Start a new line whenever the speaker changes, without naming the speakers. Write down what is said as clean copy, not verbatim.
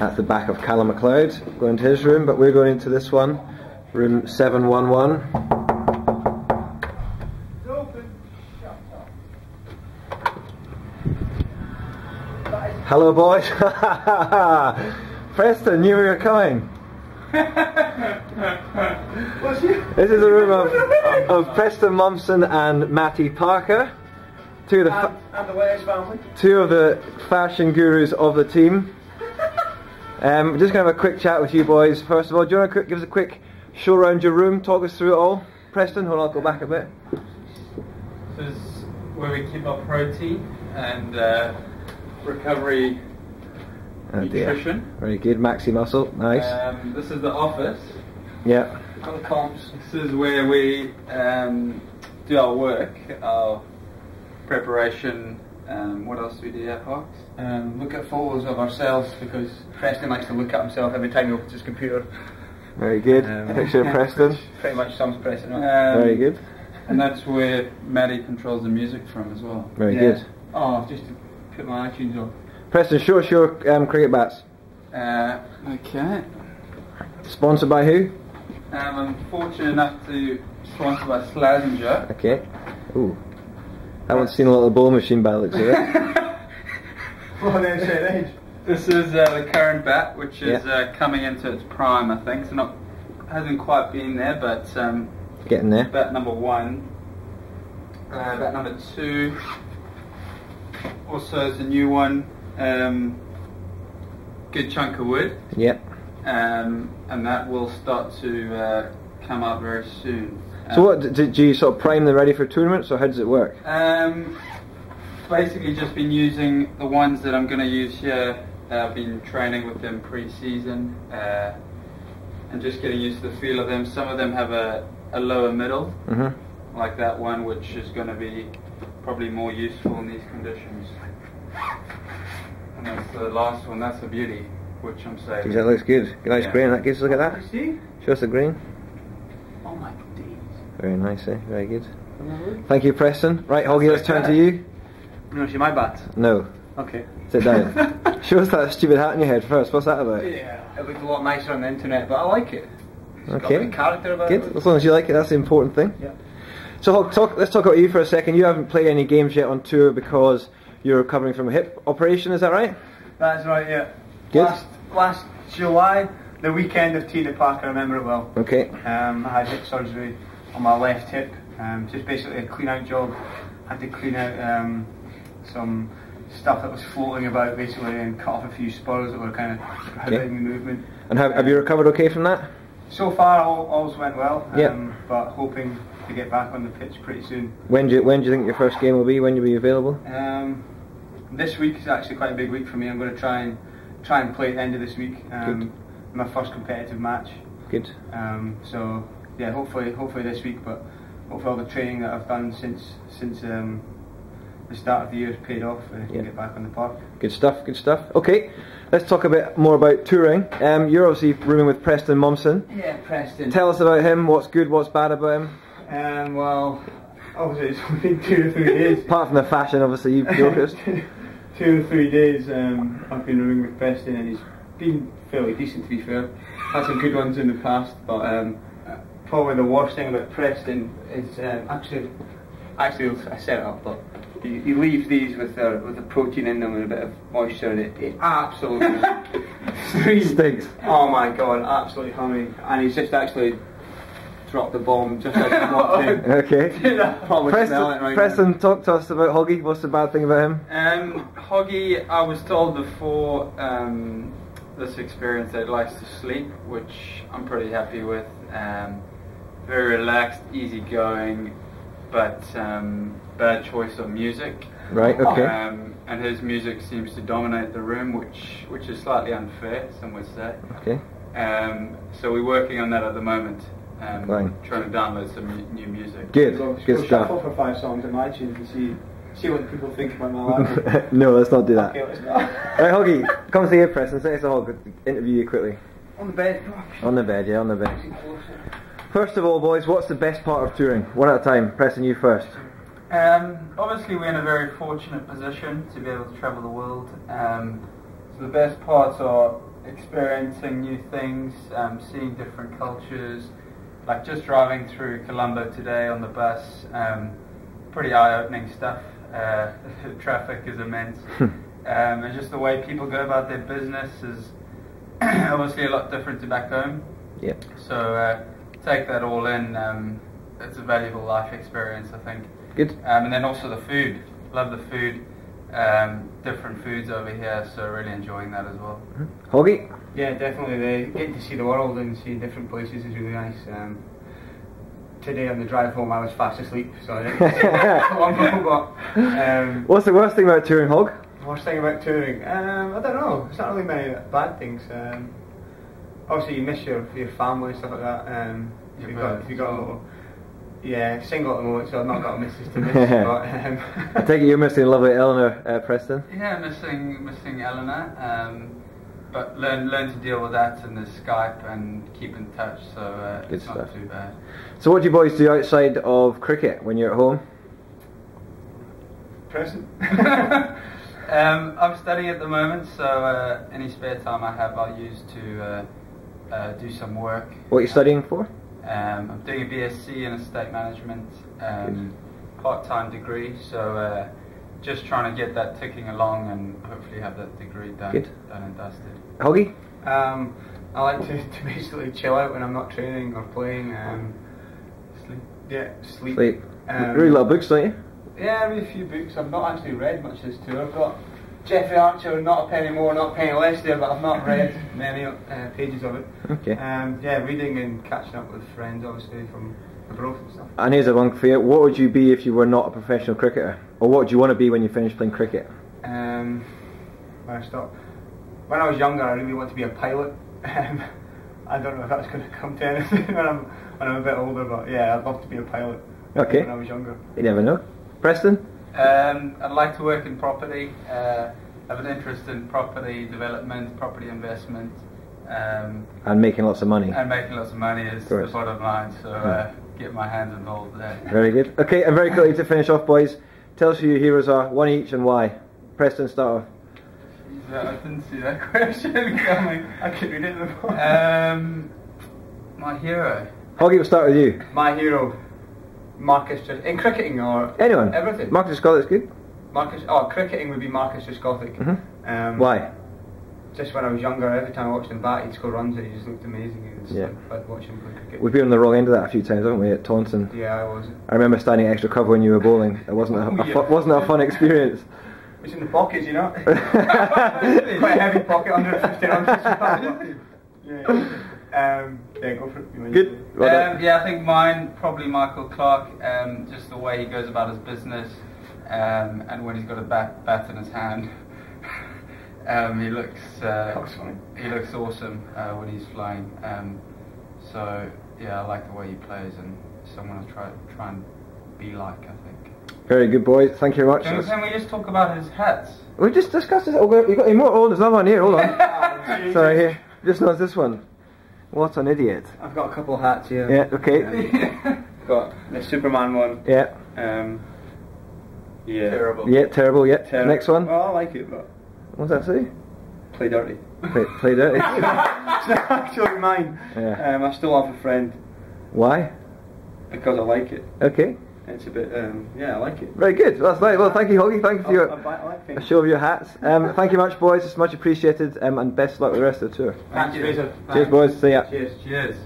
at the back of Callum MacLeod, going to his room, but we're going into this one, room 711. Hello boys! Preston, knew we were coming! This is the room of Preston, Mommsen and Matty Parker, two of the fashion gurus of the team. We're just going to have a quick chat with you boys. First of all, do you want to give us a quick show around your room, talk us through it all? Preston, hold on, I'll go back a bit.
This is where we keep our protein and recovery nutrition.
Dear. Very good, maxi muscle, nice.
This is the office.
Yeah.
For the comps. This is where we do our work, our preparation. What else do we do here, Hawks?
Look at photos of ourselves, because Preston likes to look at himself every time he opens his computer.
Very good. Picture of Preston.
Pretty much sums Preston up.
Very good.
And that's where Matty controls the music from as well.
Very good.
Oh, just to put my iTunes on.
Preston, show us your cricket bats.
Okay.
Sponsored by who?
I'm fortunate enough to sponsor by Slazenger.
Okay. Ooh. I haven't seen a little bowl machine by the looks of it.
Well, then say age.
This is the current bat, which is coming into its prime, I think. So not hasn't quite been there, but
getting there.
Bat number 1. Bat number 2. Also, it's a new one. Good chunk of wood.
Yep.
And that will start to come out very soon.
So what, do you sort of prime them ready for tournaments, or how does it work?
Basically just been using the ones that I'm going to use here. I've been training with them pre-season and just getting used to the feel of them. Some of them have a lower middle, like that one, which is going to be probably more useful in these conditions. And that's the last one, that's a beauty, which I'm saving.
That looks good. Nice grain, that gives. Look at that. Show us the grain.
Oh my days.
Very nice, eh? Very good. Thank you, Preston. Right, Hoggy, let's turn to you.
You want to see my bat?
No.
Okay.
Sit down. Show us that stupid hat on your head first. What's that about?
Yeah, it looks a lot nicer on the internet, but I like it. It's got a bit of character about
it. Good. As long as you like it, that's the important thing.
Yeah.
So let's talk about you for a second. You haven't played any games yet on tour because you're recovering from a hip operation, is that right?
That's right, yeah.
Good.
Last July, the weekend of Tina Park, I remember it well.
Okay.
I had hip surgery on my left hip. Just basically a clean out job. Had to clean out some stuff that was floating about basically, and cut off a few spurs that were kind of prohibiting the movement.
And have you recovered okay from that?
So far, all's went well.
Yeah.
But hoping to get back on the pitch pretty soon.
When do you think your first game will be? When will you be available?
This week is actually quite a big week for me. I'm going to try and play at the end of this week. My first competitive match.
Good.
So yeah, hopefully this week, but hopefully all the training that I've done since the start of the year has paid off and I can get back on the park. Good stuff, good stuff.
Okay, let's talk a bit more about touring. You're obviously rooming with Preston Mommsen.
Yeah, Preston.
Tell us about him, what's good, what's bad about him.
Well, obviously it's only 2 or 3 days.
Apart from the fashion, obviously, you've noticed.
2 or 3 days I've been rooming with Preston, and he's been fairly decent, to be fair. Had some good ones in the past, but probably the worst thing about Preston is actually I set it up, but you leave these with the protein in them and a bit of moisture, and it absolutely
stinks.
Oh my god, absolutely humming, and he's just actually dropped the bomb just as I walked in.
Okay. Preston, talk to us about Hoggy. What's the bad thing about him?
Hoggy, I was told before this experience that he likes to sleep, which I'm pretty happy with. Very relaxed, easygoing, but bad choice of music.
Right. Okay.
And his music seems to dominate the room, which is slightly unfair, some would say.
Okay.
So we're working on that at the moment. Trying to download some new music.
Good. Good stuff.
Shuffle for 5 songs on iTunes and see what people think about my life.
No, let's not do that.
Okay, let's not.
Right, Hoggy, come to here, Preston. Say it's a hog. Interview you quickly.
On the bed.
On the bed, yeah, on the bed. First of all, boys, what's the best part of touring? One at a time. Preston, you first.
Obviously, we're in a very fortunate position to be able to travel the world. So the best parts experiencing new things, seeing different cultures. Like just driving through Colombo today on the bus, pretty eye-opening stuff. Traffic is immense, and just the way people go about their business is obviously a lot different to back home.
Yeah.
So take that all in. It's a valuable life experience, I think.
Good.
And then also the food. Love the food. Different foods over here, so really enjoying that as well.
Hoggy?
Yeah, definitely. Getting to see the world and see different places is really nice. Today on the drive home, I was fast asleep, so I didn't see long ago, but,
what's the worst thing about touring, Hog?
worst thing about touring? I don't know. It's not really many bad things. Obviously, you miss your family and stuff like that. If you've got a little. Yeah, single at the moment, so I've not got misses to miss. But,
I take it you're missing lovely Eleanor, Preston.
Yeah, missing Eleanor, but learn to deal with that and the Skype and keep in touch. So it's not too bad.
So what do you boys do outside of cricket when you're at home?
Preston.
I'm studying at the moment, so any spare time I have, I'll use to do some work.
What are you studying for?
I'm doing a BSc in estate management, part-time degree, so just trying to get that ticking along and hopefully have that degree done and dusted.
Hoggy?
I like to basically chill out when I'm not training or playing.
Sleep.
Yeah, sleep.
Sleep. You read a lot of books, don't you?
Yeah, I read a few books. I've not actually read much this tour. I've got Jeffrey Archer, Not a Penny More, Not a Penny Less there, but I've not read many pages of it.
Okay.
Yeah, reading and catching up with friends, obviously, from abroad and stuff.
And here's a one for you. What would you be if you were not a professional cricketer? Or what would you want to be when you finish playing cricket?
When I stopped. When I was younger, I really wanted to be a pilot. I don't know if that's going to come to anything when I'm a bit older, but yeah, I'd love to be a pilot.
Okay.
When I was younger.
You never know. Preston?
I'd like to work in property. Have an interest in property development, property investment.
And making lots of money.
And making lots of money is the bottom line, so get my hands involved there.
Very good. Okay, and very quickly to finish off, boys, tell us who your heroes are, one each, and why. Preston, start off.
I didn't see that question coming.
I could read it.
My hero.
Hoggy, we'll start with you.
My hero, Marcus. In cricketing or
anyone?
Everything.
Marcus Scott's good.
Cricketing would be Marcus Trescothick.
Why?
Just when I was younger, every time I watched him bat, he'd score runs and he just looked amazing. I'd watch him play cricket.
We've been on the wrong end of that a few times, haven't we, at Taunton?
Yeah, I was.
I remember standing extra cover when you were bowling. It wasn't a fun experience.
It's in the pockets, you know. Quite a heavy pocket, 150 runs. Yeah, go for it.
Good.
Yeah, I think mine, probably Michael Clark, just the way he goes about his business, and when he's got a bat in his hand, he looks awesome when he's flying. So yeah, I like the way he plays, and someone to try and be like, I think.
Very good, boys. Thank you very much.
Can we just talk about his hats?
We just discussed this. Oh, you got any more? Oh, there's another one here. Hold on. Sorry, here. Just noticed this one. What an idiot.
I've got a couple of hats here.
Yeah, okay.
Got the Superman one.
Yeah.
Yeah.
Terrible.
Yeah, terrible, yeah. Next one.
Oh, I like it, but...
What does that say?
Play dirty.
Play dirty.
It's not actually mine.
Yeah.
I still have a friend.
Why?
Because I like it.
Okay.
It's a bit, yeah, I like it.
Very good. That's nice. Well, thank you, Hoggy. Thank you for a show of your hats. Thank you much, boys. It's much appreciated, and best of luck with the rest of the tour.
Thank you.
Cheers, boys. See ya.
Cheers.
Cheers.